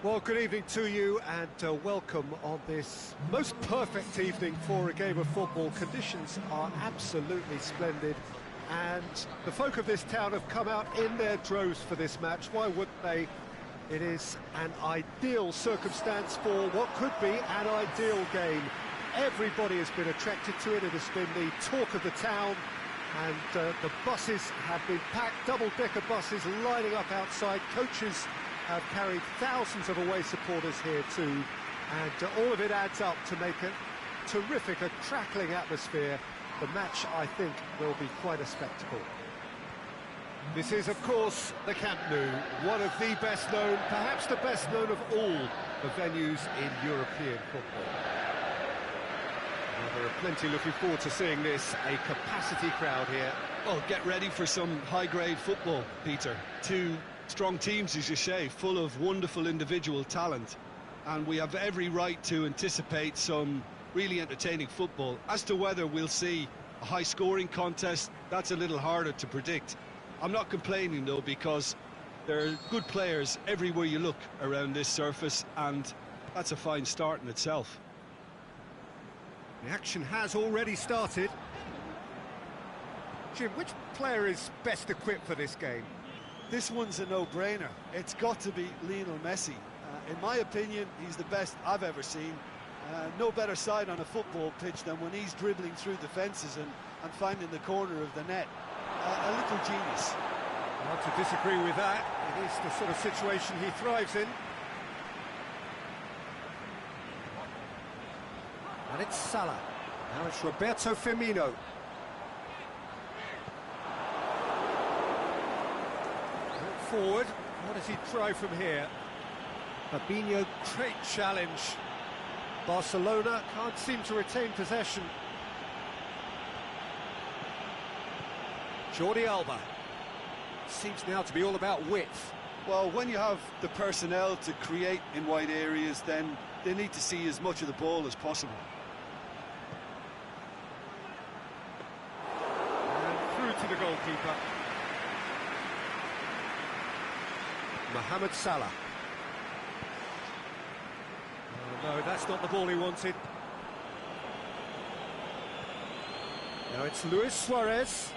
Well, good evening to you and welcome on this most perfect evening for a game of football. Conditions are absolutely splendid and the folk of this town have come out in their droves for this match. Why wouldn't they? It is an ideal circumstance for what could be an ideal game. Everybody has been attracted to it. It has been the talk of the town, and the buses have been packed, double-decker buses lining up outside. Coaches have carried thousands of away supporters here too, and all of it adds up to make a terrific, a crackling atmosphere. The match, I think, will be quite a spectacle. This is, of course, the Camp Nou, one of the best known, perhaps the best known of all the venues in European football. Well, there are plenty looking forward to seeing this, a capacity crowd here. Well, get ready for some high-grade football, Peter. Two strong teams, as you say, full of wonderful individual talent. And we have every right to anticipate some really entertaining football. As to whether we'll see a high-scoring contest, that's a little harder to predict. I'm not complaining, though, because there are good players everywhere you look around this surface, and that's a fine start in itself. The action has already started. Jim, which player is best equipped for this game? This one's a no-brainer. It's got to be Lionel Messi. In my opinion, he's the best I've ever seen. No better sight on a football pitch than when he's dribbling through defences and finding the corner of the net. A little genius. Not to disagree with that. It is the sort of situation he thrives in. And it's Salah. Now it's Roberto Firmino. Forward. What does he try from here? Fabinho, great challenge. Barcelona can't seem to retain possession. Jordi Alba. Seems now to be all about width. Well, when you have the personnel to create in wide areas, then they need to see as much of the ball as possible. And through to the goalkeeper. Mohamed Salah. Oh, no, that's not the ball he wanted. Now it's Luis Suarez.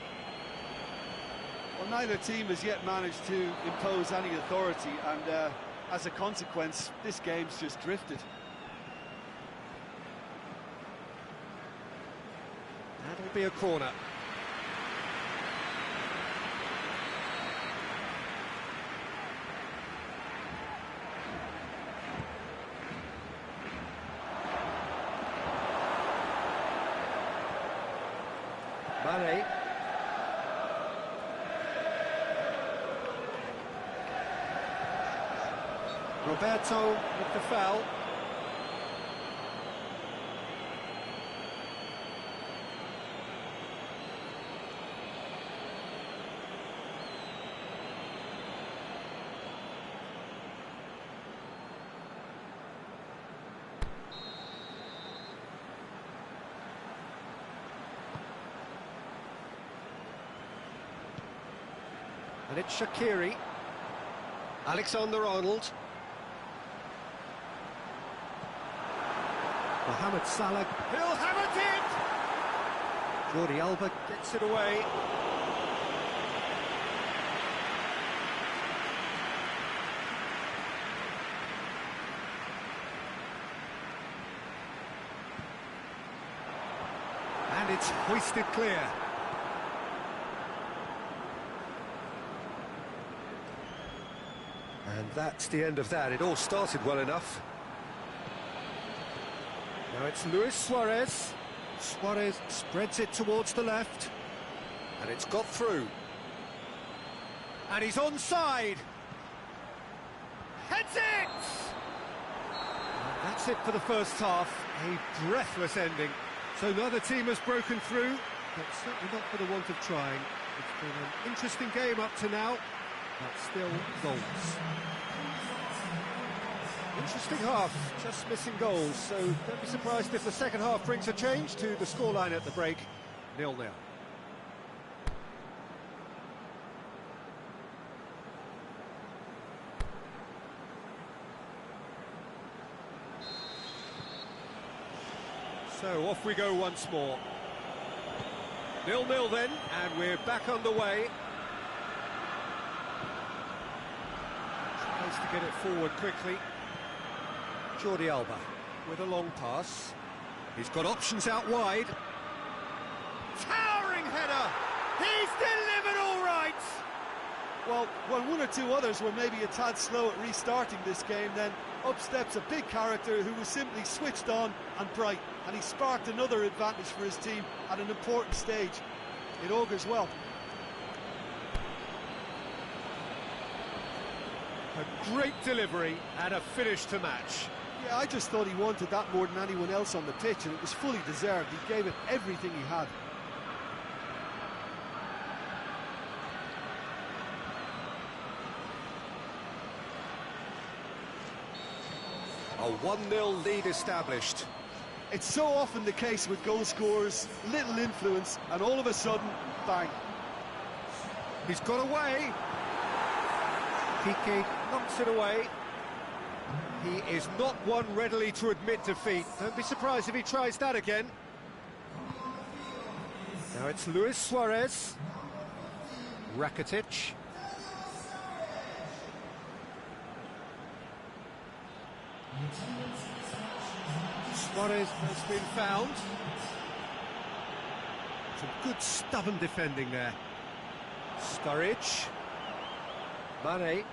Well, neither team has yet managed to impose any authority, and as a consequence, this game's just drifted. That'll be a corner. Mane. Roberto with the foul. And it's Shaqiri. Alexander-Arnold. Mohamed Salah. He'll have it in! Jordi Alba gets it away. And it's hoisted clear. And that's the end of that. It all started well enough. Now it's Luis Suarez. Suarez spreads it towards the left. And it's got through. And he's onside. Heads it! And that's it for the first half. A breathless ending. So neither team has broken through, but certainly not for the want of trying. It's been an interesting game up to now, but still goals. Interesting half, just missing goals, so don't be surprised if the second half brings a change to the scoreline at the break, 0-0. So off we go once more. 0-0 then, and we're back underway. Tries to get it forward quickly. Jordi Alba with a long pass. He's got options out wide. Towering header! He's delivered all right! Well, when one or two others were maybe a tad slow at restarting this game, then up steps a big character who was simply switched on and bright, and he sparked another advantage for his team at an important stage. It augurs well. A great delivery and a finish to match. Yeah, I just thought he wanted that more than anyone else on the pitch, and it was fully deserved. He gave it everything he had. A 1-0 lead established. It's so often the case with goal scorers, little influence, and all of a sudden, bang. He's got away. Piqué knocks it away. He is not one readily to admit defeat. Don't be surprised if he tries that again. Now it's Luis Suarez. Rakitic. Suarez has been found. Some good stubborn defending there. Sturridge. Mane.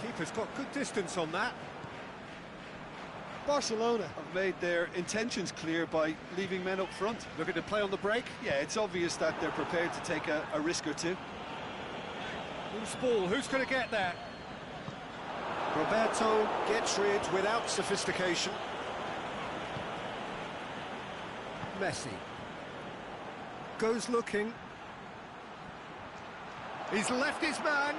Keeper's got good distance on that. Barcelona have made their intentions clear by leaving men up front. Looking to play on the break. Yeah, it's obvious that they're prepared to take a risk or two. Loose ball, who's going to get there? Roberto gets rid without sophistication. Messi. Goes looking. He's left his man.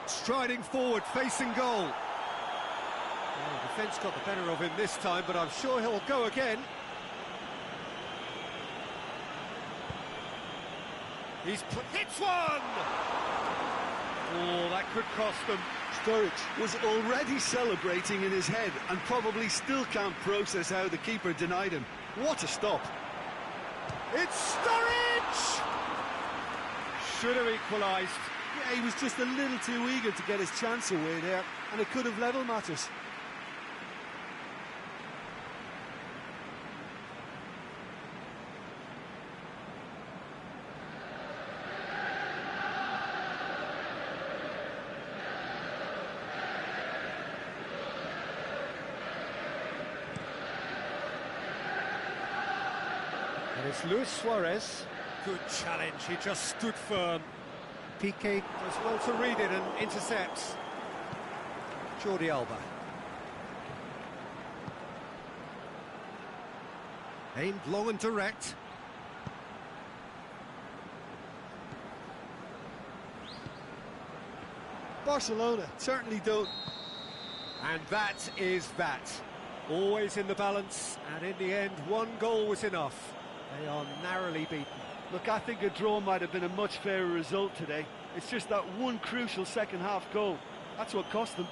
Striding forward, facing goal. Well, the defence got the better of him this time, but I'm sure he'll go again. Hits one! Oh, that could cost them. Sturridge was already celebrating in his head and probably still can't process how the keeper denied him. What a stop. It's Sturridge! Should have equalised. Yeah, he was just a little too eager to get his chance away there, and it could have level matters. And it's Luis Suarez. Good challenge, he just stood firm. Piqué does well to read it and intercepts. Jordi Alba. Aimed long and direct. Barcelona certainly don't. And that is that. Always in the balance, and in the end, one goal was enough. They are narrowly beaten. Look, I think a draw might have been a much fairer result today. It's just that one crucial second-half goal. That's what cost them.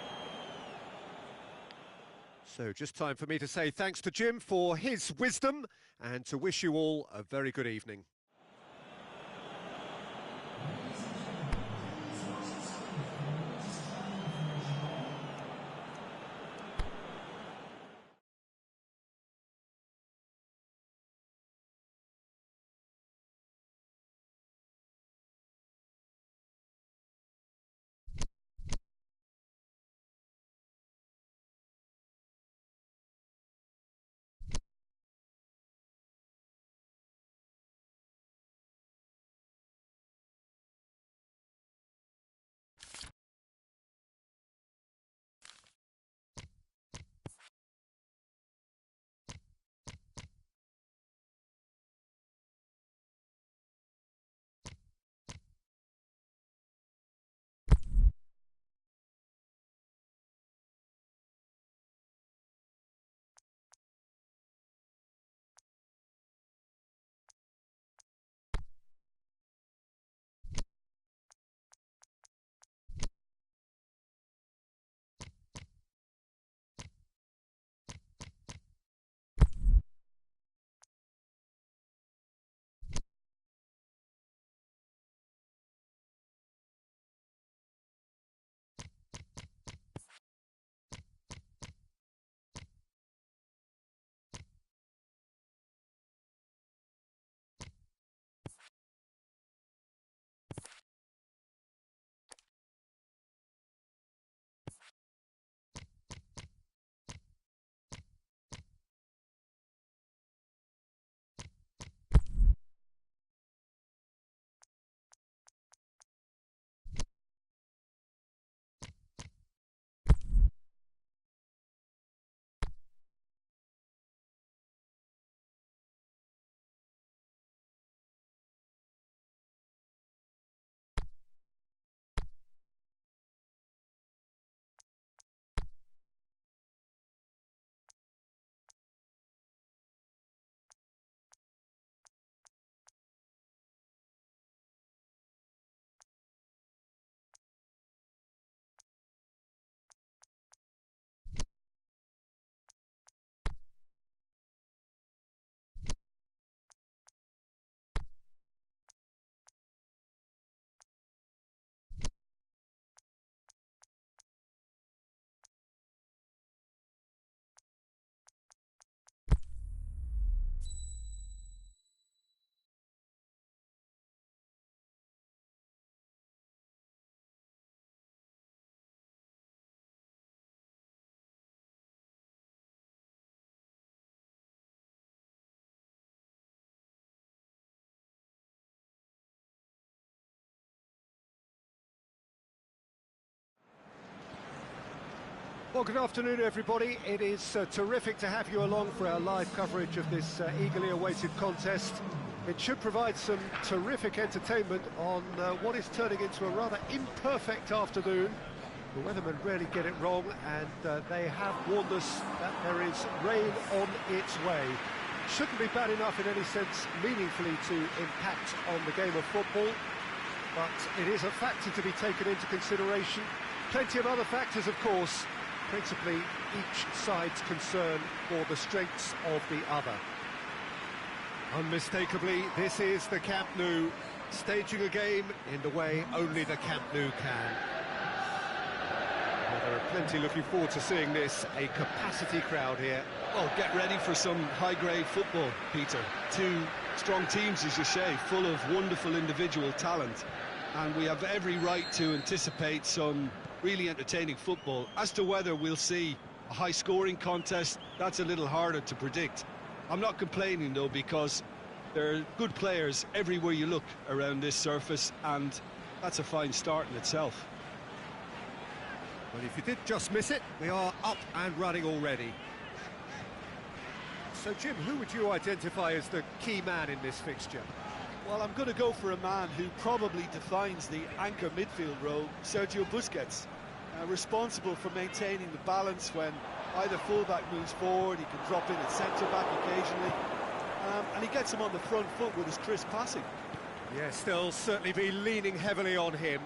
So just time for me to say thanks to Jim for his wisdom and to wish you all a very good evening. Well, good afternoon, everybody. It is terrific to have you along for our live coverage of this eagerly awaited contest. It should provide some terrific entertainment on what is turning into a rather imperfect afternoon. The weathermen rarely get it wrong, and they have warned us that there is rain on its way. Shouldn't be bad enough in any sense meaningfully to impact on the game of football, but it is a factor to be taken into consideration. Plenty of other factors, of course, principally each side's concern for the strengths of the other. Unmistakably, this is the Camp Nou, staging a game in the way only the Camp Nou can. Well, there are plenty looking forward to seeing this, a capacity crowd here. Well, get ready for some high-grade football, Peter. Two strong teams, as you say, full of wonderful individual talent. And we have every right to anticipate some really entertaining football. As to whether we'll see a high-scoring contest, that's a little harder to predict. I'm not complaining, though, because there are good players everywhere you look around this surface, and that's a fine start in itself. Well, if you did just miss it, we are up and running already. So, Jim, who would you identify as the key man in this fixture? Well, I'm going to go for a man who probably defines the anchor midfield role, Sergio Busquets. Responsible for maintaining the balance when either fullback moves forward, he can drop in at centre-back occasionally, and he gets him on the front foot with his crisp passing. Yes, they'll certainly be leaning heavily on him.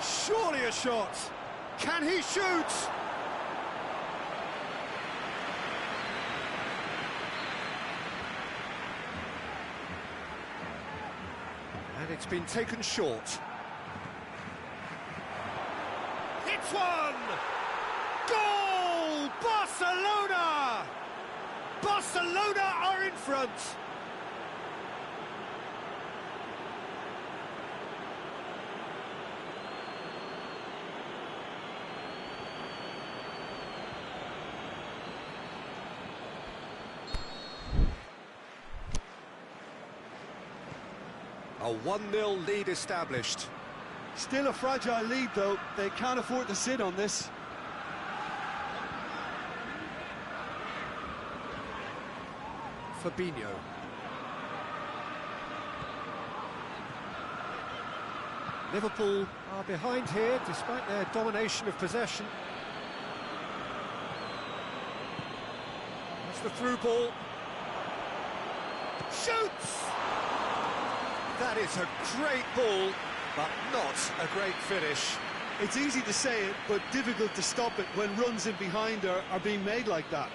Surely a shot! Can he shoot? And it's been taken short. It's one! Goal! Barcelona! Barcelona are in front! A 1-0 lead established. Still a fragile lead, though. They can't afford to sit on this. Fabinho. Liverpool are behind here, despite their domination of possession. That's the through ball. Shoots! That is a great ball, but not a great finish. It's easy to say it, but difficult to stop it when runs in behind are being made like that.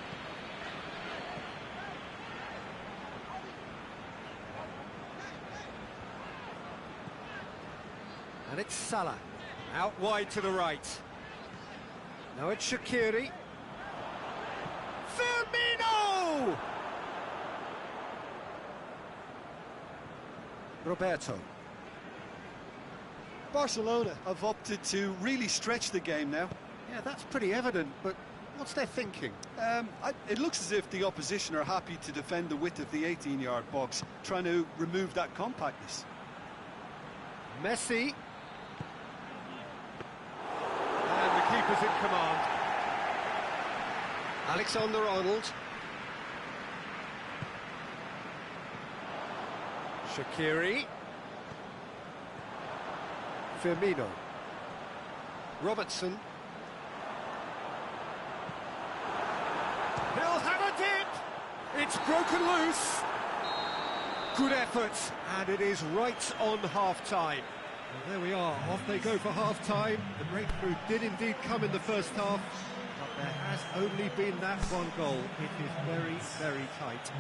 And it's Salah, out wide to the right. Now it's Shaqiri. Firmino! Roberto. Barcelona have opted to really stretch the game now. Yeah, that's pretty evident, but what's their thinking? It looks as if the opposition are happy to defend the width of the 18-yard box, trying to remove that compactness. Messi. And the keeper's in command. Alexander-Arnold. Shaqiri. Firmino. Robertson. He'll have a dip! It's broken loose. Good effort, and it is right on half-time. Well, there we are, off they go for half-time. The breakthrough did indeed come in the first half, but there has only been that one goal. It is very, very tight.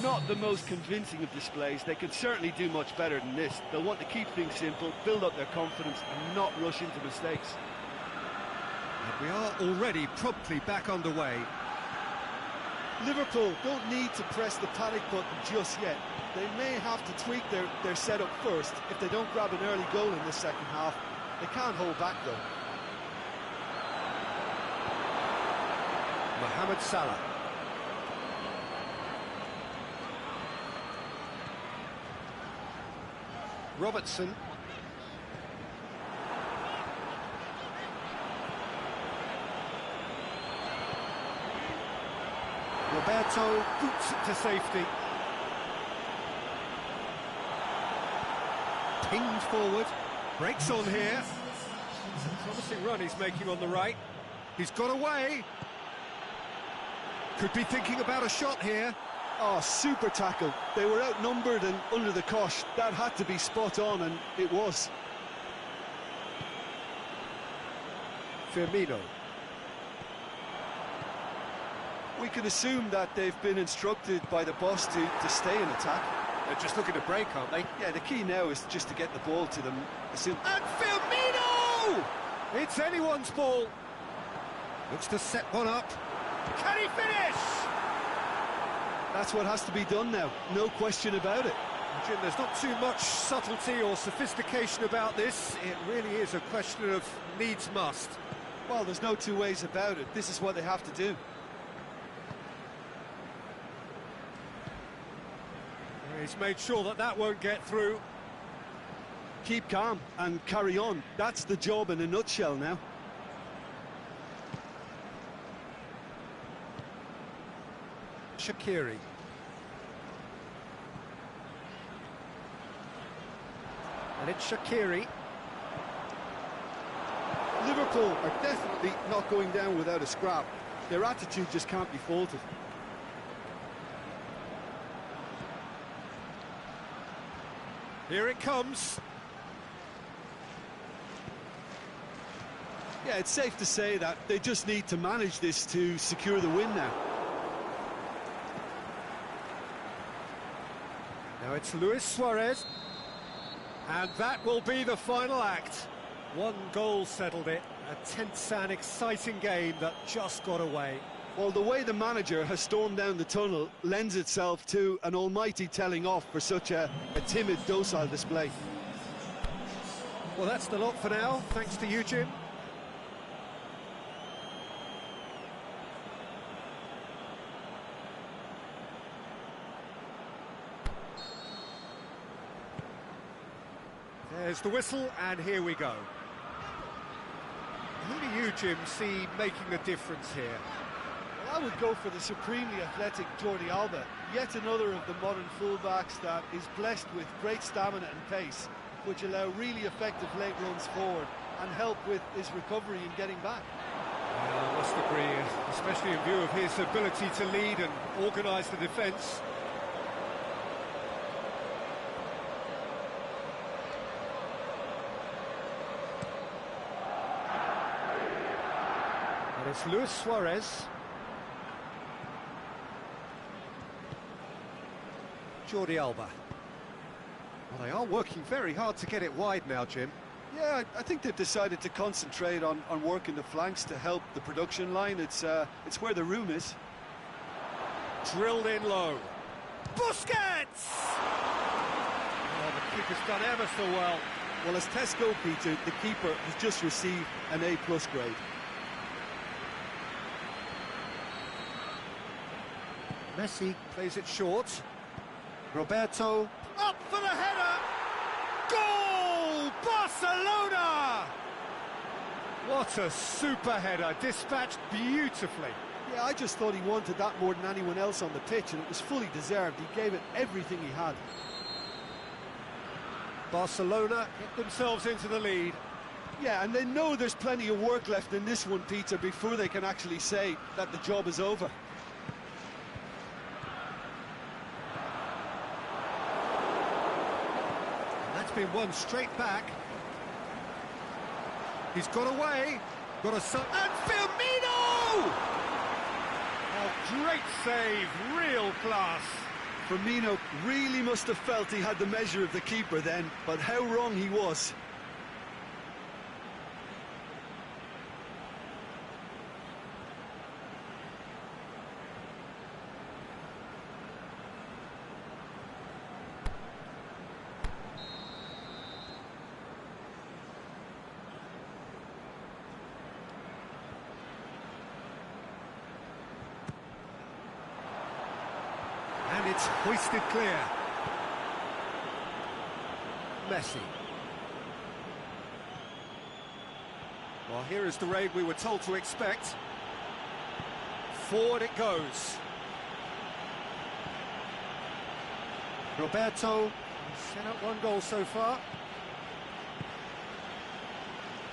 Not the most convincing of displays. They could certainly do much better than this. They'll want to keep things simple, build up their confidence and not rush into mistakes. And we are already promptly back underway. Liverpool don't need to press the panic button just yet. They may have to tweak their setup first if they don't grab an early goal in the second half. They can't hold back though. Mohamed Salah. Robertson. Roberto boots it to safety. Pinged forward, breaks on here. Promising run he's making on the right. He's got away. Could be thinking about a shot here. Oh, super tackle. They were outnumbered and under the cosh. That had to be spot on, and it was. Firmino. We can assume that they've been instructed by the boss to stay in attack. They're just looking to break, aren't they? Yeah, the key now is just to get the ball to them as soon. And Firmino! It's anyone's ball. Looks to set one up. Can he finish? That's what has to be done now, no question about it. Jim, there's not too much subtlety or sophistication about this. It really is a question of needs must. Well, there's no two ways about it. This is what they have to do. He's made sure that that won't get through. Keep calm and carry on. That's the job in a nutshell now. Shaqiri. And it's Shaqiri. Liverpool are definitely not going down without a scrap. Their attitude just can't be faulted. Here it comes. Yeah, it's safe to say that they just need to manage this to secure the win now. Now it's Luis Suarez. And that will be the final act. One goal settled it. A tense and exciting game that just got away. Well, the way the manager has stormed down the tunnel lends itself to an almighty telling off for such a timid, docile display. Well, that's the lot for now. Thanks to you, Jim. There's the whistle, and here we go. Who do you, Jim, see making a difference here? Well, I would go for the supremely athletic Jordi Alba, yet another of the modern fullbacks that is blessed with great stamina and pace, which allow really effective late runs forward and help with his recovery and getting back. I must agree, especially in view of his ability to lead and organise the defence. And it's Luis Suarez. Jordi Alba. Well, they are working very hard to get it wide now, Jim. Yeah, I think they've decided to concentrate on working the flanks to help the production line. It's where the room is. Drilled in low. Busquets! Oh, the keeper's done ever so well. Well, as tests go, Peter, the keeper has just received an A+ grade. Messi plays it short. Roberto, up for the header! Goal! Barcelona! What a super header, dispatched beautifully. Yeah, I just thought he wanted that more than anyone else on the pitch, and it was fully deserved. He gave it everything he had. Barcelona get themselves into the lead. Yeah, and they know there's plenty of work left in this one, Peter, before they can actually say that the job is over. That's been won straight back. He's got away. Got a and Firmino! Oh, great save, real class. Firmino really must have felt he had the measure of the keeper then, but how wrong he was. And it's hoisted clear. Messi. Well, here is the raid we were told to expect. Forward it goes. Roberto set up one goal so far.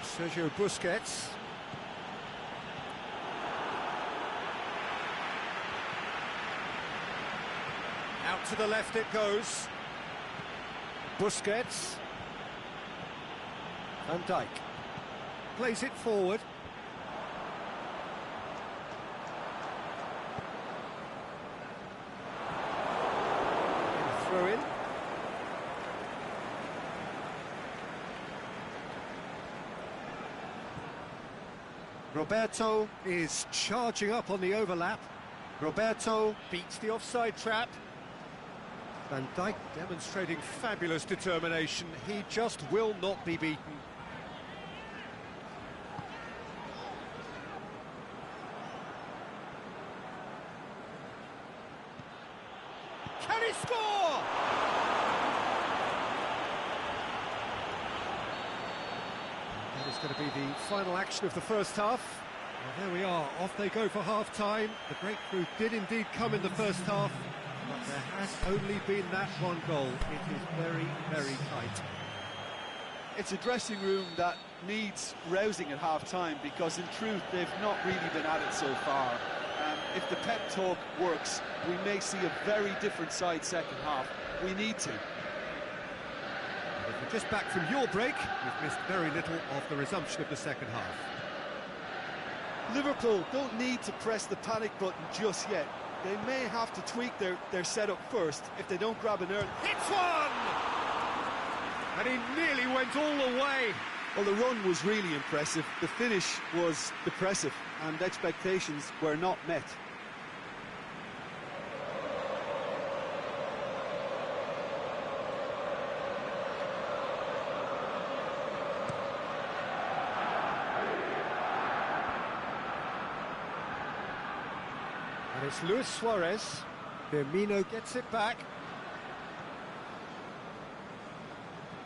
Sergio Busquets. Out to the left it goes. Busquets. Van Dijk plays it forward. Throw in. Roberto is charging up on the overlap. Roberto beats the offside trap. Van Dijk demonstrating fabulous determination. He just will not be beaten. Can he score? That is going to be the final action of the first half. Well, there we are, off they go for half-time. The breakthrough did indeed come in the first half, but there has only been that one goal. It is very, very tight. It's a dressing room that needs rousing at half-time, because in truth they've not really been at it so far. If the pep talk works, we may see a very different side second half. We need to. If you're just back from your break, you've missed very little of the resumption of the second half. Liverpool don't need to press the panic button just yet. They may have to tweak their setup first if they don't grab an early. Hits one! And he nearly went all the way. Well, the run was really impressive. The finish was depressive, and expectations were not met. And it's Luis Suarez. Firmino gets it back.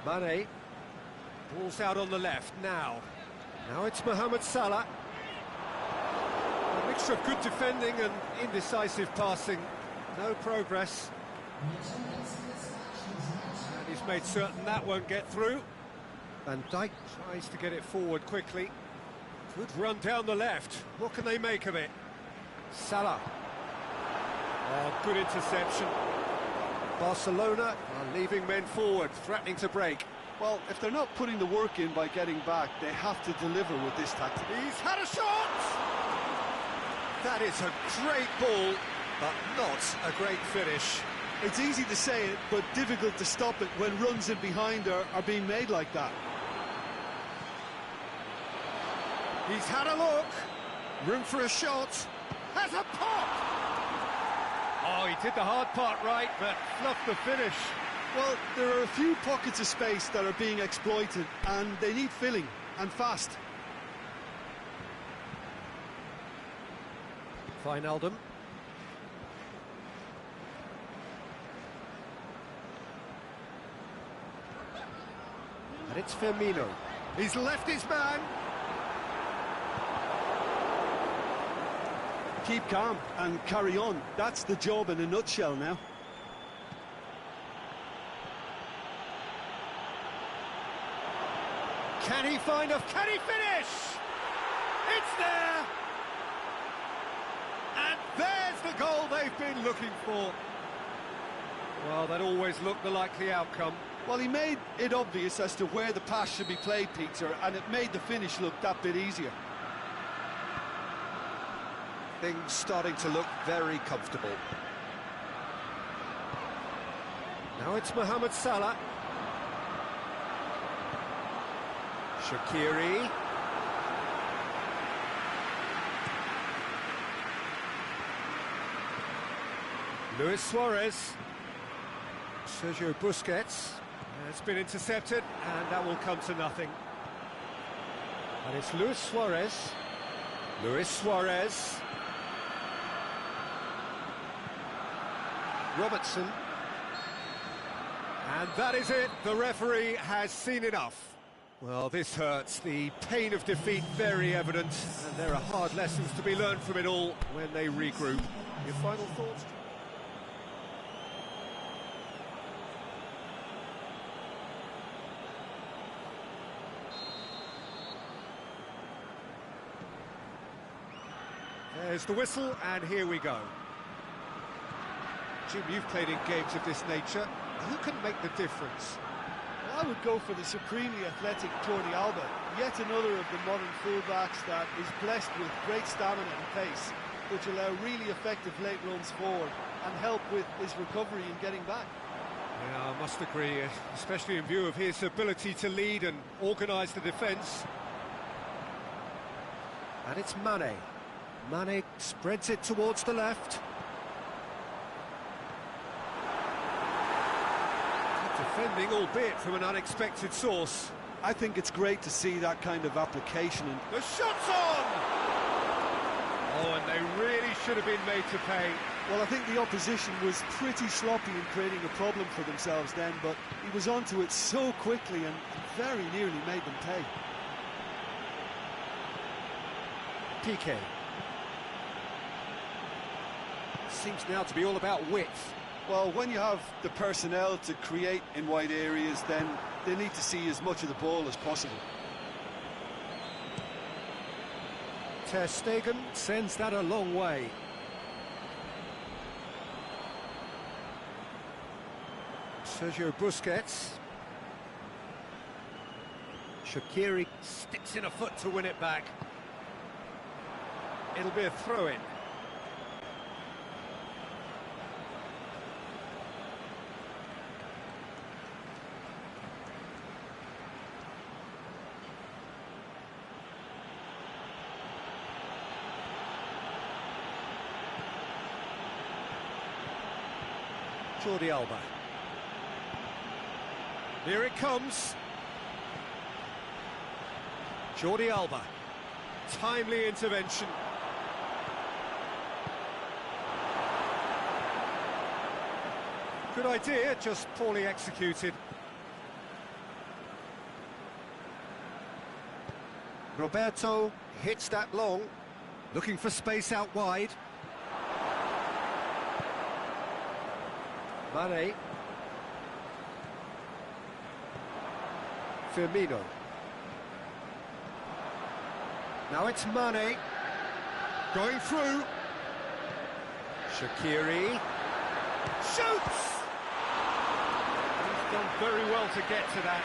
Mane. Ball's out on the left now. Now it's Mohamed Salah. A mixture of good defending and indecisive passing. No progress. And he's made certain that won't get through. Van Dijk tries to get it forward quickly. Good run down the left. What can they make of it? Salah. Oh, good interception. Barcelona are leaving men forward, threatening to break. Well, if they're not putting the work in by getting back, they have to deliver with this tactic. He's had a shot! That is a great ball, but not a great finish. It's easy to say it, but difficult to stop it when runs in behind are being made like that. He's had a look. Room for a shot. Has a pop! Oh, he did the hard part right, but fluffed the finish. Well, there are a few pockets of space that are being exploited, and they need filling, and fast. Wijnaldum. And it's Firmino. He's left his man. Keep calm and carry on. That's the job in a nutshell now. Can he find a... Can he finish? It's there! And there's the goal they've been looking for. Well, that always looked the likely outcome. Well, he made it obvious as to where the pass should be played, Peter, and it made the finish look that bit easier. Things starting to look very comfortable. Now it's Mohamed Salah. Shaqiri. Luis Suarez. Sergio Busquets. It's been intercepted, and that will come to nothing. And it's Luis Suarez. Luis Suarez. Robertson. And that is it. The referee has seen enough. Well, this hurts. The pain of defeat very evident, and there are hard lessons to be learned from it all when they regroup. Your final thoughts? There's the whistle, and here we go. Jim, you've played in games of this nature. Who can make the difference? Well, I would go for the supremely athletic Jordi Alba, yet another of the modern fullbacks that is blessed with great stamina and pace, which allow really effective late runs forward and help with his recovery and getting back. Yeah, I must agree, especially in view of his ability to lead and organise the defence. And it's Mane. Mane spreads it towards the left. Good defending, albeit from an unexpected source. I think it's great to see that kind of application. And the shot's on! Oh, and they really should have been made to pay. Well, I think the opposition was pretty sloppy in creating a problem for themselves then, but he was onto it so quickly and very nearly made them pay. PK. Seems now to be all about width. Well, when you have the personnel to create in wide areas, then they need to see as much of the ball as possible. Ter Stegen sends that a long way. Sergio Busquets. Shaqiri sticks in a foot to win it back. It'll be a throw-in. Jordi Alba. Here it comes. Jordi Alba. Timely intervention. Good idea, just poorly executed. Roberto hits that long, looking for space out wide. Mane. Firmino. Now it's Mane. Going through. Shaqiri. Shoots! He's done very well to get to that.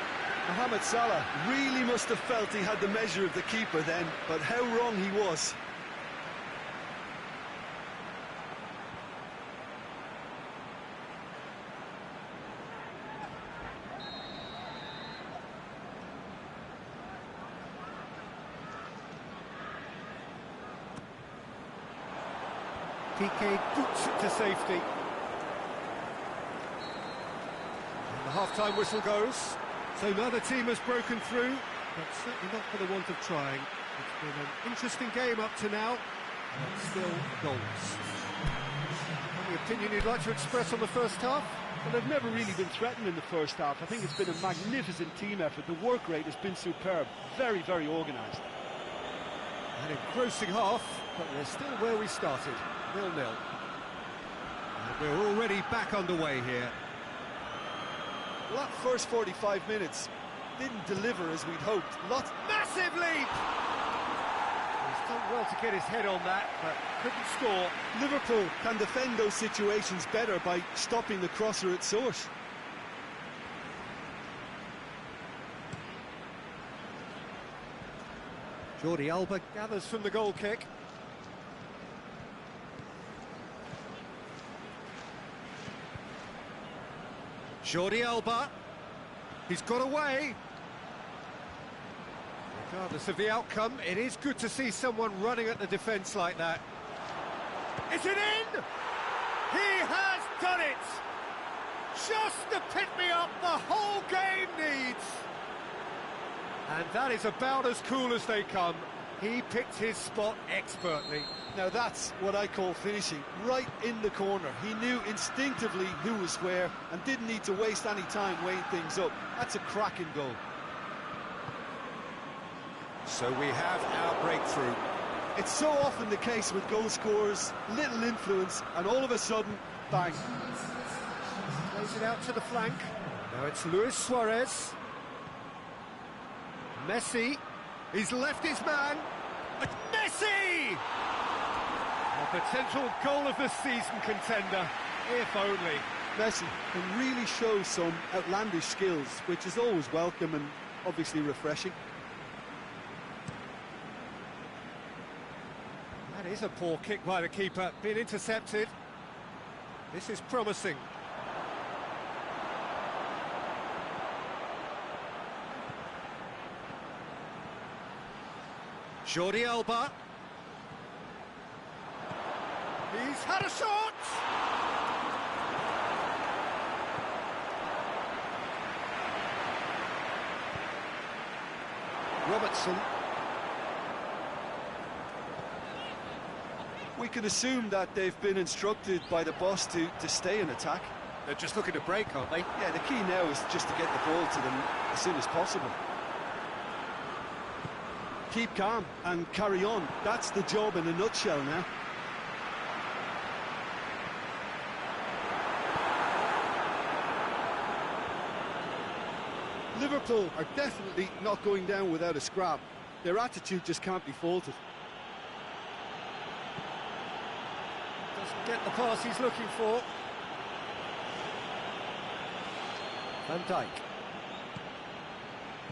Mohamed Salah really must have felt he had the measure of the keeper then, but how wrong he was. PK boots it to safety. And the half-time whistle goes. So neither team has broken through, but certainly not for the want of trying. It's been an interesting game up to now, but still goals. Any opinion you'd like to express on the first half? Well, they've never really been threatened in the first half. I think it's been a magnificent team effort. The work rate has been superb. Very, very organised. An engrossing half, but we're still where we started, 0-0. And we're already back underway here. Well, that first 45 minutes didn't deliver as we'd hoped. Massive leap! He's done well to get his head on that, but couldn't score. Liverpool can defend those situations better by stopping the crosser at source. Jordi Alba gathers from the goal kick. Jordi Alba, he's got away. Regardless of the outcome, it is good to see someone running at the defence like that. Is it in? He has done it! Just the pick-me-up the whole game needs. And that is about as cool as they come. He picked his spot expertly. Now that's what I call finishing, right in the corner. He knew instinctively who was where and didn't need to waste any time weighing things up. That's a cracking goal. So we have our breakthrough. It's so often the case with goal scorers, little influence, and all of a sudden, bang. Plays it out to the flank. Now it's Luis Suarez. Messi. He's left his man. Messi! A potential goal of the season contender, if only. Messi can really show some outlandish skills, which is always welcome and obviously refreshing. That is a poor kick by the keeper, being intercepted. This is promising. Jordi Alba. He's had a shot! Robertson. We can assume that they've been instructed by the boss to stay in attack. They're just looking to break, aren't they? Yeah, the key now is just to get the ball to them as soon as possible. Keep calm and carry on. That's the job in a nutshell now. Liverpool are definitely not going down without a scrap. Their attitude just can't be faulted. Doesn't get the pass he's looking for. Van Dijk.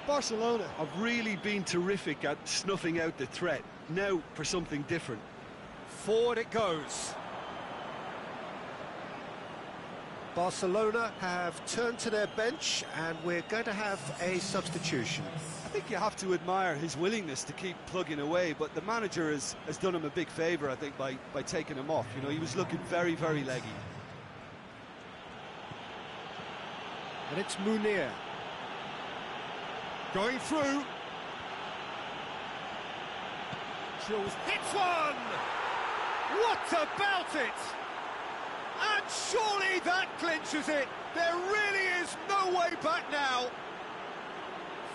Barcelona have really been terrific at snuffing out the threat. Now for something different. Forward it goes. Barcelona have turned to their bench and we're going to have a substitution. I think you have to admire his willingness to keep plugging away, but the manager has done him a big favour, I think, by taking him off. You know, he was looking very, very leggy. And it's Munir. Going through. Jules hits one! What about it? And surely that clinches it. There really is no way back now.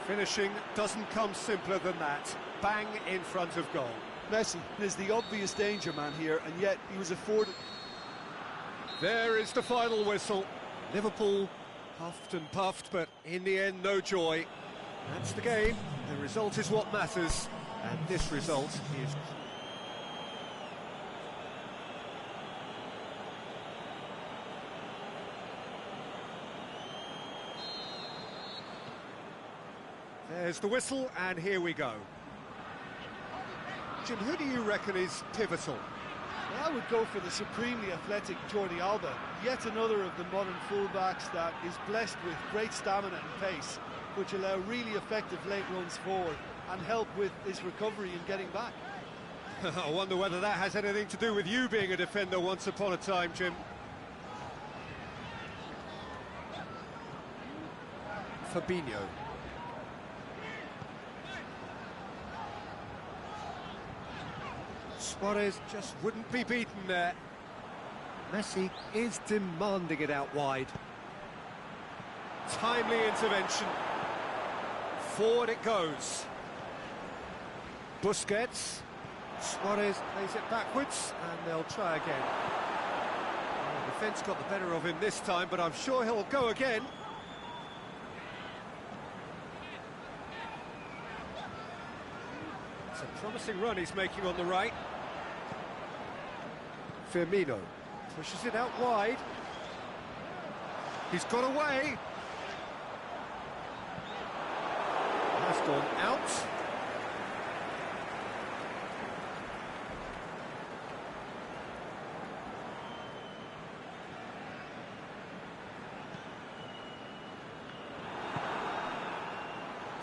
Finishing doesn't come simpler than that. Bang in front of goal. Messi is the obvious danger man here, and yet he was afforded... There is the final whistle. Liverpool puffed and puffed, but in the end, no joy. That's the game. The result is what matters, and this result is... There's the whistle, and here we go. Jim, who do you reckon is pivotal? Well, I would go for the supremely athletic Jordi Alba, yet another of the modern fullbacks that is blessed with great stamina and pace, which allow really effective late runs forward and help with his recovery and getting back. I wonder whether that has anything to do with you being a defender once upon a time, Jim. Fabinho. Suarez just wouldn't be beaten there. Messi is demanding it out wide. Timely intervention. Forward it goes. Busquets. Suarez plays it backwards, and they'll try again. The defence got the better of him this time, but I'm sure he'll go again. It's a promising run he's making on the right. Firmino pushes it out wide. He's got away. Has gone out.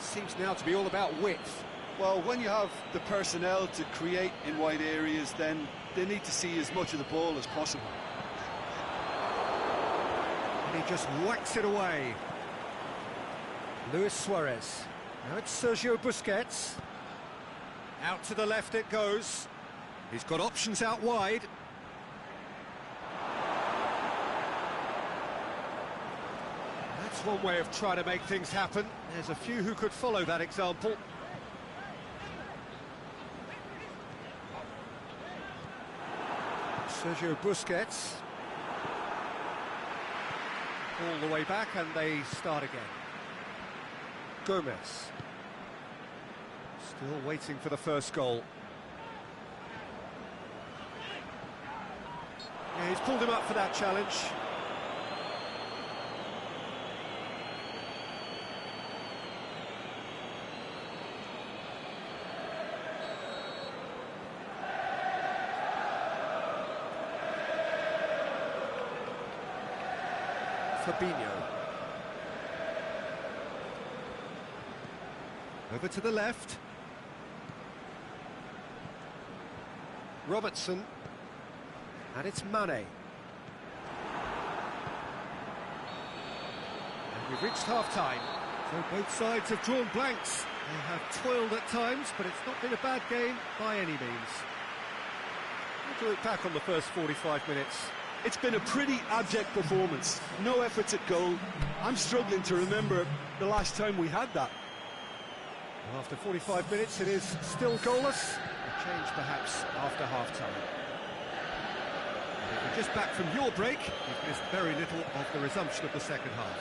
Seems now to be all about width. Well, when you have the personnel to create in wide areas, then they need to see as much of the ball as possible. And he just whacks it away. Luis Suarez. Now it's Sergio Busquets. Out to the left it goes. He's got options out wide. That's one way of trying to make things happen. There's a few who could follow that example. Sergio Busquets. All the way back, and they start again. Gomez. Still waiting for the first goal. He's pulled him up for that challenge. Fabinho. Over to the left. Robertson. And it's Mane. And we've reached half-time. So both sides have drawn blanks. They have toiled at times, but it's not been a bad game by any means. We'll do it back on the first 45 minutes. It's been a pretty abject performance. No efforts at goal. I'm struggling to remember the last time we had that. After 45 minutes, it is still goalless. A change, perhaps, after half-time. If you're just back from your break, you've missed very little of the resumption of the second half.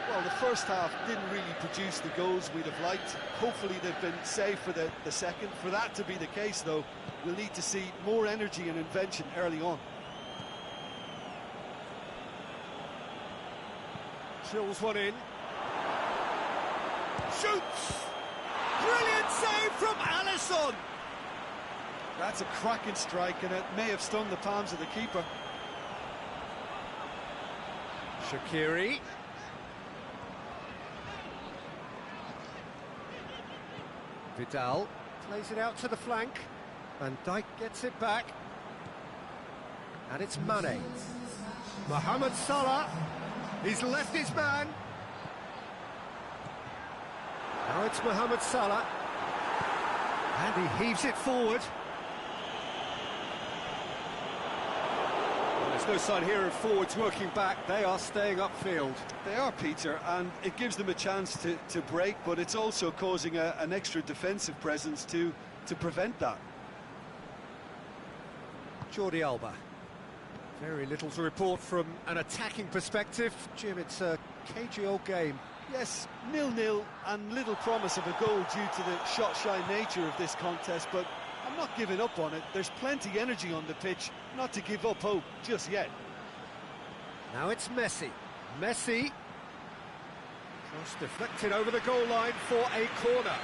Well, the first half didn't really produce the goals we'd have liked. Hopefully they've been saved for the second. For that to be the case, though, we'll need to see more energy and invention early on. Chills one in. Shoots! Brilliant save from Alisson! That's a cracking strike, and it may have stung the palms of the keeper. Shaqiri. Vidal plays it out to the flank. Van Dijk gets it back. And it's Mane. Mohamed Salah. He's left his man. Now it's Mohamed Salah. And he heaves it forward. Well, there's no sign here of forwards working back. They are staying upfield. They are, Peter, and it gives them a chance to break, but it's also causing an extra defensive presence to prevent that. Jordi Alba. Very little to report from an attacking perspective. Jim, it's a cagey old game. Yes, 0-0 and little promise of a goal due to the shot-shy nature of this contest, but I'm not giving up on it. There's plenty energy on the pitch, not to give up hope just yet. Now it's Messi. Messi. Cross deflected over the goal line for a corner.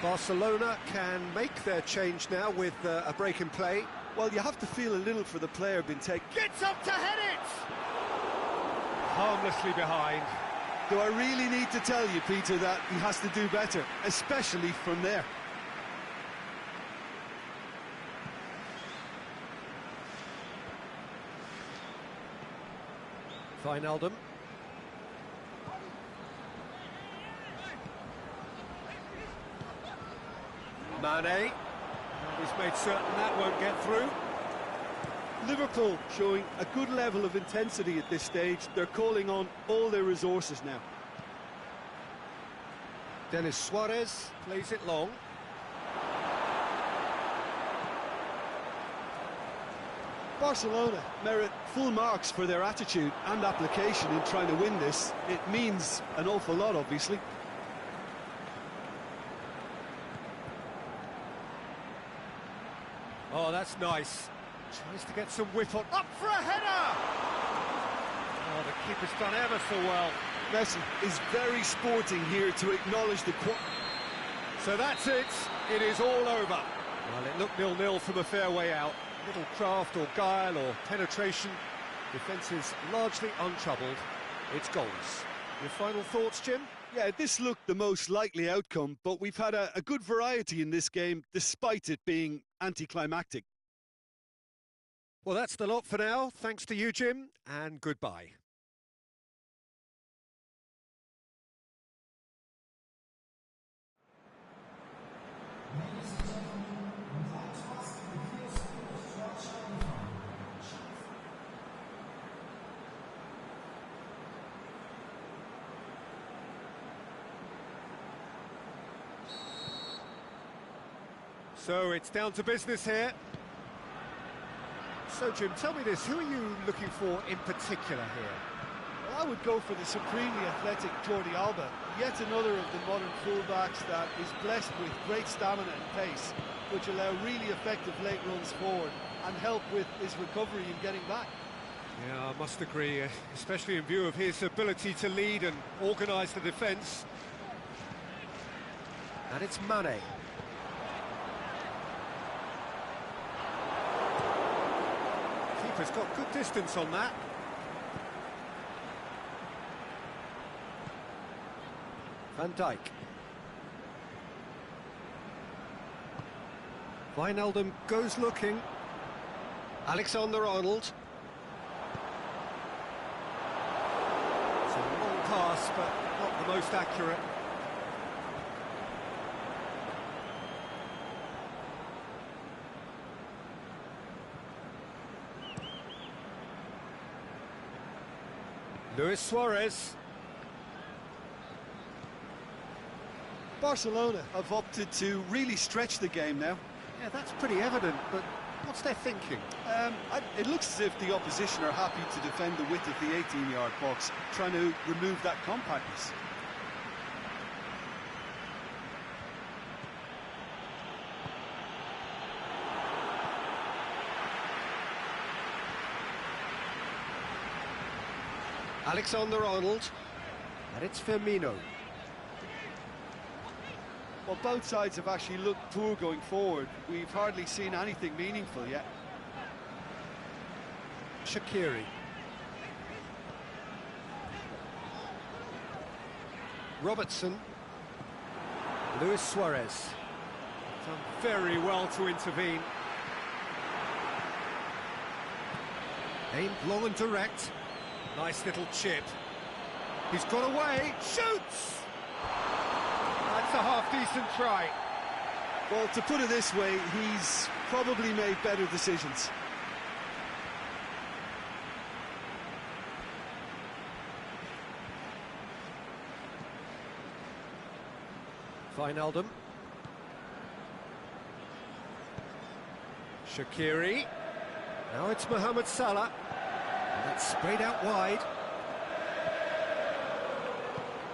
Barcelona can make their change now with a break in play. Well, you have to feel a little for the player being taken. Gets up to head it! Harmlessly behind. Do I really need to tell you, Peter, that he has to do better, especially from there? Wijnaldum. Mane. He's made certain that won't get through. Liverpool showing a good level of intensity at this stage. They're calling on all their resources now. Denis Suarez plays it long. Barcelona merit full marks for their attitude and application in trying to win this. It means an awful lot, obviously. Oh, that's nice. Tries to get some whip on. Up for a header! Oh, the keeper's done ever so well. Messi is very sporting here to acknowledge the So that's it. It is all over. Well, it looked 0-0 from a fair way out. Little craft or guile or penetration. Defence is largely untroubled. It's goals. Your final thoughts, Jim? Yeah, this looked the most likely outcome, but we've had a good variety in this game, despite it being anticlimactic. Well, that's the lot for now. Thanks to you, Jim, and goodbye. So it's down to business here. So, Jim, tell me this, who are you looking for in particular here? I would go for the supremely athletic Jordi Alba, yet another of the modern fullbacks that is blessed with great stamina and pace, which allow really effective late runs forward and help with his recovery and getting back. Yeah, I must agree, especially in view of his ability to lead and organise the defence. And it's Mane. Keeper's got good distance on that. Van Dijk. Wijnaldum goes looking. Alexander-Arnold. It's a long pass, but not the most accurate. Luis Suarez. Barcelona have opted to really stretch the game now. Yeah, that's pretty evident, but what's their thinking? It looks as if the opposition are happy to defend the width of the 18-yard box, trying to remove that compactness. Alexander-Arnold. And it's Firmino. Well, both sides have actually looked poor going forward. We've hardly seen anything meaningful yet. Shaqiri. Robertson. Luis Suarez. Done very well to intervene. Aimed long and direct. Nice little chip. He's got away. Shoots! That's a half-decent try. Well, to put it this way, he's probably made better decisions. Wijnaldum. Shaqiri. Now it's Mohamed Salah. And that's sprayed out wide.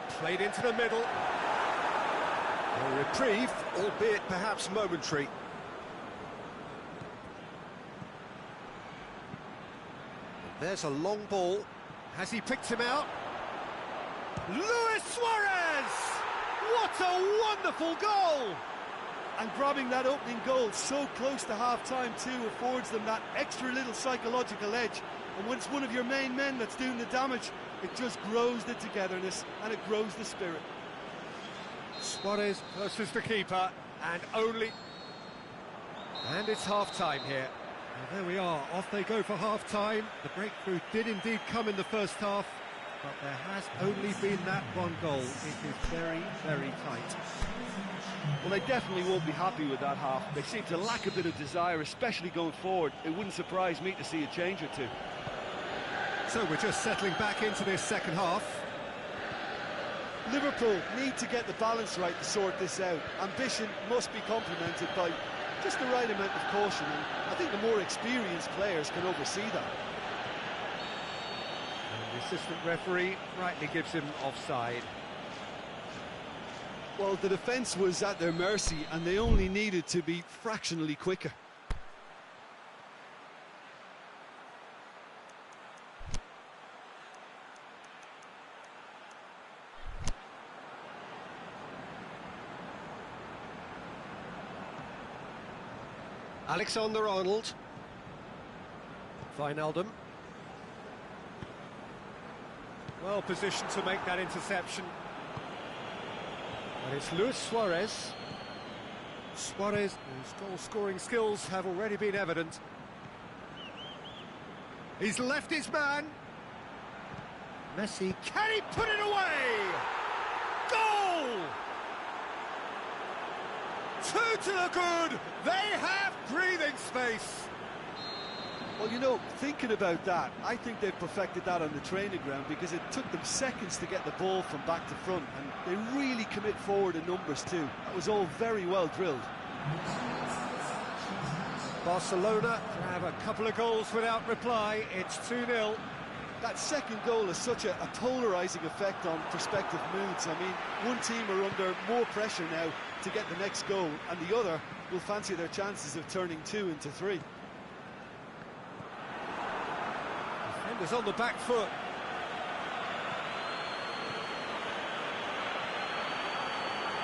Played into the middle. A reprieve, albeit perhaps momentary. There's a long ball. Has he picked him out? Luis Suarez! What a wonderful goal! And grabbing that opening goal so close to half-time too affords them that extra little psychological edge. And when it's one of your main men that's doing the damage, it just grows the togetherness and it grows the spirit. Suarez versus the keeper, and it's half-time here. And there we are, off they go for half-time. The breakthrough did indeed come in the first half, but there has only been that one goal. It is very, very tight. Well, they definitely won't be happy with that half. They seem to lack a bit of desire, especially going forward. It wouldn't surprise me to see a change or two. So we're just settling back into this second half. Liverpool need to get the balance right to sort this out. Ambition must be complemented by just the right amount of caution, and I think the more experienced players can oversee that. And the assistant referee rightly gives him offside. Well, the defence was at their mercy and they only needed to be fractionally quicker. Alexander-Arnold. Wijnaldum. Well positioned to make that interception. And it's Luis Suarez. Suarez, whose goal-scoring skills have already been evident. He's left his man. Messi, can he put it away? Goal! 2 to the good. They have breathing space. Well, you know, thinking about that, I think they've perfected that on the training ground because it took them seconds to get the ball from back to front, and they really commit forward in numbers too. That was all very well drilled. Barcelona have a couple of goals without reply. It's 2-0. That second goal has such a polarising effect on prospective moods. I mean, one team are under more pressure now to get the next goal, and the other will fancy their chances of turning 2 into 3. Defenders on the back foot.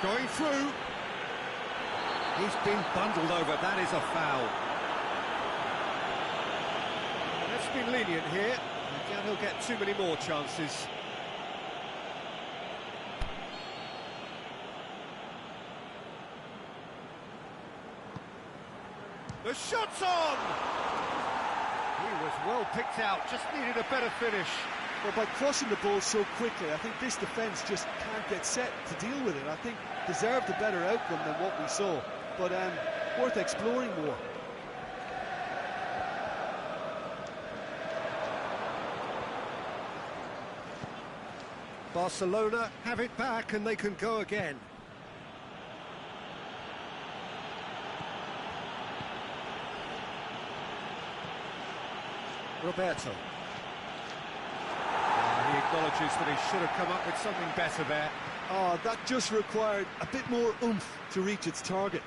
Going through. He's been bundled over. That is a foul. Let's be lenient here. Again, he'll get too many more chances. The shot's on! He was well picked out, just needed a better finish. Well, by crossing the ball so quickly, I think this defence just can't get set to deal with it. I think deserved a better outcome than what we saw, but worth exploring more. Barcelona have it back and they can go again. Roberto. He acknowledges that he should have come up with something better there. Oh, that just required a bit more oomph to reach its target.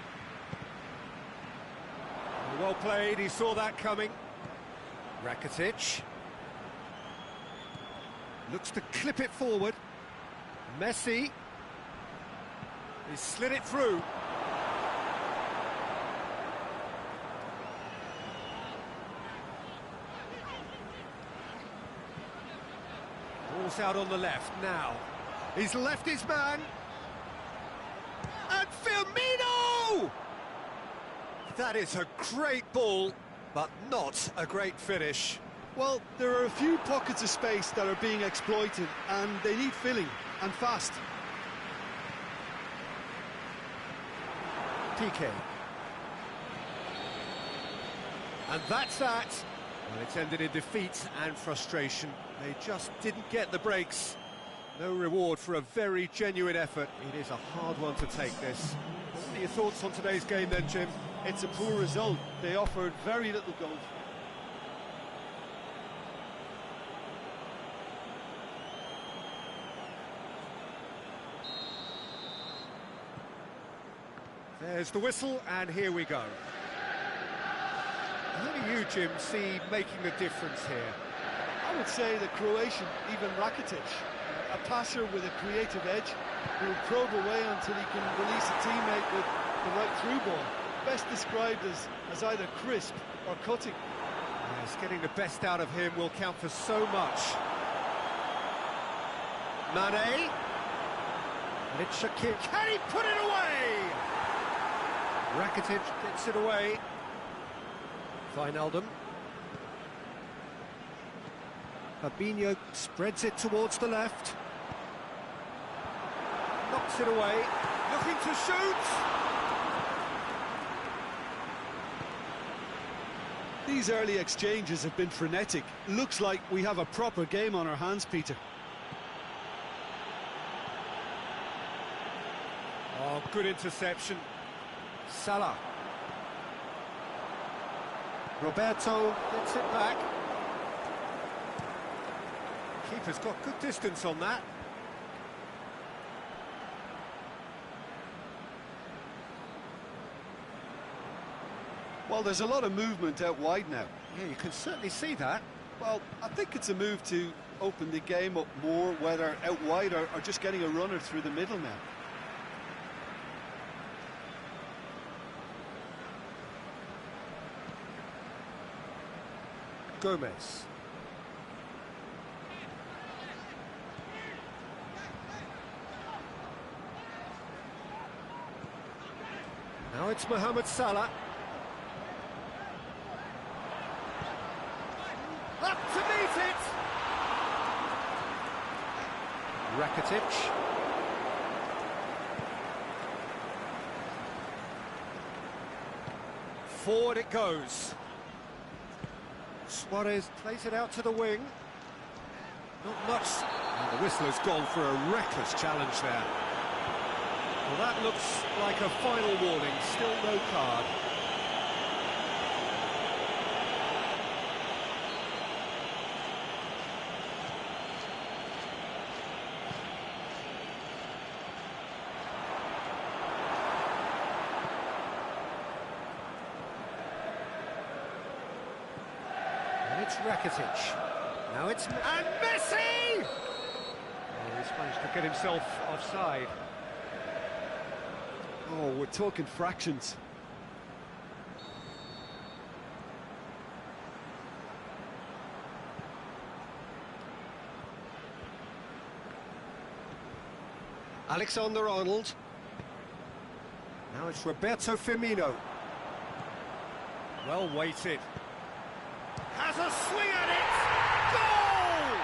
Well played, he saw that coming. Rakitic. Looks to clip it forward. Messi. He slid it through. Ball's out on the left now. He's left his man. And Firmino! That is a great ball, but not a great finish. Well, there are a few pockets of space that are being exploited, and they need filling, and fast. PK. And that's that. Well, it's ended in defeat and frustration. They just didn't get the breaks. No reward for a very genuine effort. It is a hard one to take, this. What are your thoughts on today's game then, Jim? It's a poor result. They offered very little goals. There's the whistle, and here we go. How do you, Jim, see making the difference here? I would say the Croatian, even Rakitic, a passer with a creative edge, who will probe away until he can release a teammate with the right through ball. Best described as either crisp or cutting. Yes, getting the best out of him will count for so much. Mane. And it's Shakir. Can he put it away? Rakitic gets it away. Wijnaldum. Fabinho spreads it towards the left. Knocks it away. Looking to shoot. These early exchanges have been frenetic. Looks like we have a proper game on our hands, Peter. Oh, good interception. Salah. Roberto gets it back. Keeper's got good distance on that. Well, there's a lot of movement out wide now. Yeah, you can certainly see that. Well, I think it's a move to open the game up more, whether out wide or just getting a runner through the middle now. Gomez. Now it's Mohamed Salah. Up to meet it! Rakitic. Forward it goes. Suarez plays it out to the wing. Not much. And the whistler's gone for a reckless challenge there. Well, that looks like a final warning. Still no card. it's Rakitic. Now it's... And Messi! Oh, he's managed to get himself offside. Oh, we're talking fractions. Alexander-Arnold. Now it's Roberto Firmino. Well weighted. Has a swing at it! Goal!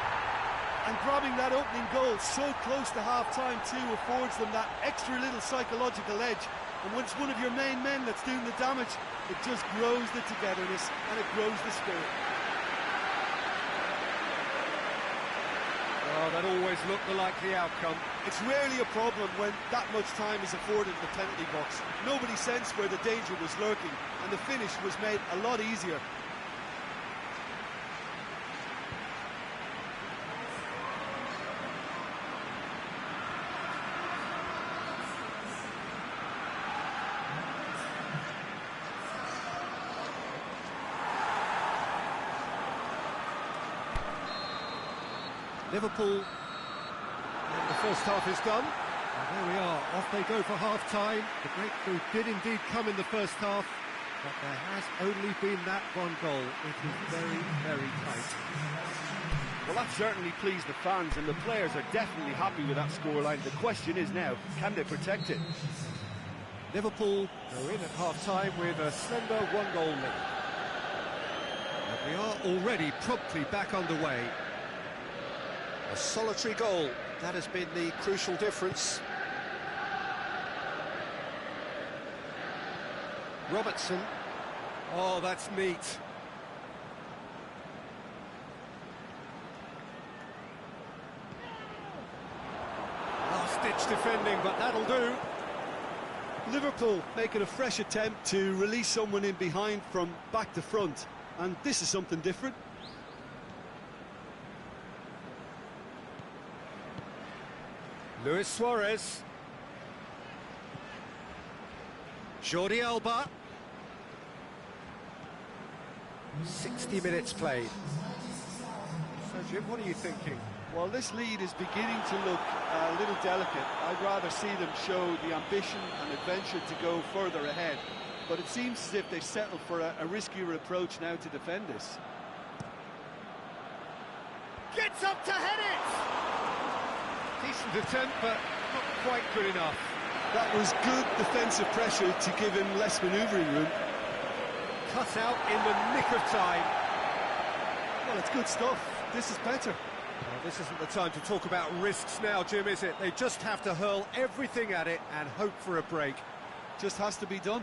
And grabbing that opening goal so close to half-time too affords them that extra little psychological edge. And when it's one of your main men that's doing the damage, it just grows the togetherness and it grows the spirit. Oh, that always looked the likely outcome. It's rarely a problem when that much time is afforded in the penalty box. Nobody sensed where the danger was lurking, and the finish was made a lot easier. Liverpool, and the first half is done. And there we are, off they go for half-time. The breakthrough did indeed come in the first half, but there has only been that one goal. It is very, very tight. Well, that certainly pleased the fans, and the players are definitely happy with that scoreline. The question is now, can they protect it? Liverpool go in at half-time with a slender one-goal lead. And we are already promptly back underway. A solitary goal, that has been the crucial difference. Robertson. Oh, that's neat. Last-ditch defending, but that'll do. Liverpool making a fresh attempt to release someone in behind from back to front, and this is something different. Luis Suarez. Jordi Alba. 60 minutes played. So, Jim, what are you thinking? Well, this lead is beginning to look a little delicate. I'd rather see them show the ambition and adventure to go further ahead. But it seems as if they've settled for a riskier approach now to defend this. Gets up to head it! Decent attempt, but not quite good enough. That was good defensive pressure to give him less manoeuvring room. Cut out in the nick of time. Well, it's good stuff. This is better. Well, this isn't the time to talk about risks now, Jim, is it? They just have to hurl everything at it and hope for a break. Just has to be done.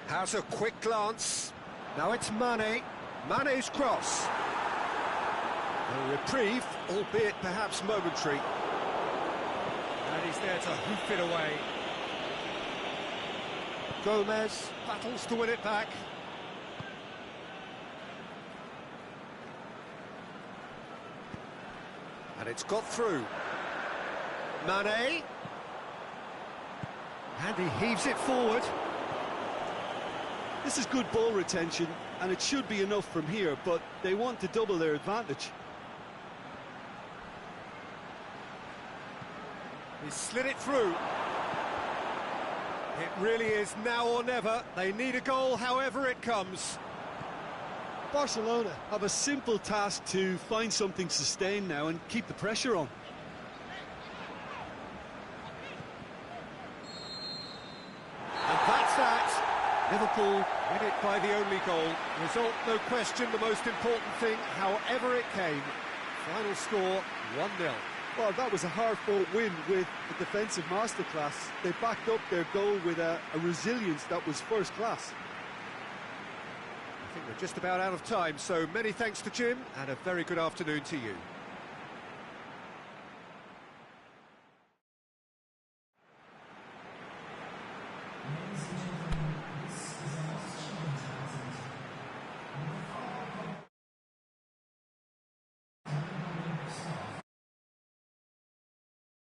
Has a quick glance. Now it's Mane. Mane's cross. A reprieve, albeit perhaps momentary. And he's there to hoof it away. Gomez battles to win it back. And it's got through. Mane. And he heaves it forward. This is good ball retention, and it should be enough from here, but they want to double their advantage. He slid it through. It really is now or never. They need a goal, however it comes. Barcelona have a simple task to find something sustained now and keep the pressure on. And that's that. Liverpool win it by the only goal. Result, no question, the most important thing, however it came. Final score, 1-0. Well, that was a hard-fought win with a defensive masterclass. They backed up their goal with a resilience that was first class. I think we're just about out of time, so many thanks to Jim, and a very good afternoon to you.